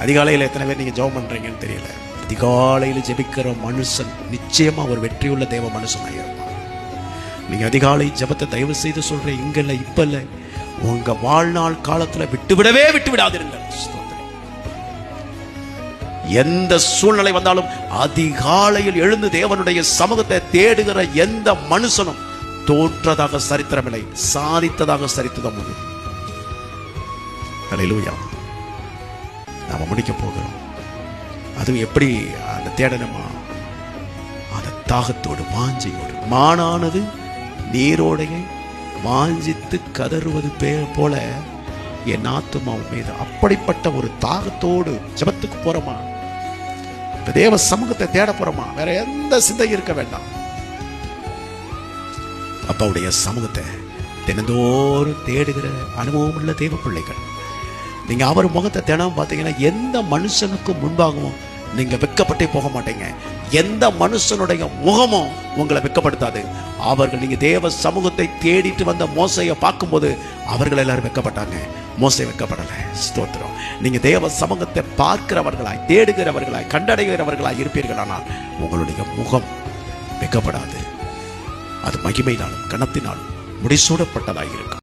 அதிகாலையில் எத்தனை பேர் நீங்கள் ஜெபம் பண்ணுறீங்கன்னு தெரியல. அதிகாலையில் ஜெபிக்கிற மனுஷன் நிச்சயமாக ஒரு வெற்றியுள்ள தேவ மனுஷனாக இருப்பான். நீங்கள் அதிகாலை ஜெபத்தை தயவு செய்து சொல்கிறேன், இங்கே இல்லை இப்போ இல்லை, உங்கள் வாழ்நாள் காலத்தில் விட்டுவிடவே விட்டுவிடாதிருங்கள். எந்த சூழ்நிலை வந்தாலும் அதிகாலையில் எழுந்து தேவனுடைய சமூகத்தை தேடுகிற எந்த மனுஷனும் தோற்றதாக சரித்திரமில்லை, சாதித்ததாக சரித்திரம் உண்டு. ஹல்லேலூயா. நாம முடிக்க போகிறோம். அதுவும் எப்படி அந்த தேடணுமா? அந்த தாகத்தோடு வாஞ்சையோடு. மானானது நீரோடையை வாஞ்சித்து கதறுவது போல என் ஆத்துமா மீது அப்படிப்பட்ட ஒரு தாகத்தோடு ஜெபத்துக்கு போறோமா? தேவ சமூகத்தை தேட போறோமா? வேற எந்த சிந்தையும் இருக்க வேண்டாம். அப்பாவுடைய சமூகத்தை தினந்தோறும் தேடுகிற அனுபவம் உள்ள தேவ பிள்ளைகள், நீங்க அவர் முகத்தை தினம் பார்த்தீங்கன்னா எந்த மனுஷனுக்கும் முன்பாகவும் நீங்க வெட்கப்பட்டே போக மாட்டீங்க. எந்த மனுஷனுடைய முகமும் உங்களை வெட்கப்படுத்தாது. அவர்கள் நீங்க தேவ சமூகத்தை தேடிட்டு வந்த மோசையை பார்க்கும்போது அவர்கள் எல்லாரும் வெட்கப்பட்டாங்க, மோசை வெட்கப்படலை. ஸ்தோத்திரம். நீங்க தேவ சமூகத்தை பார்க்கிறவர்களாய், தேடுகிறவர்களாய், கண்டடைகிறவர்களாய் இருப்பீர்களானால் உங்களுடைய முகம் வெட்கப்படாது. அது மகிமையினாலும் கனத்தினாலும் முடிசூடப்பட்டதாய் இருக்கும்.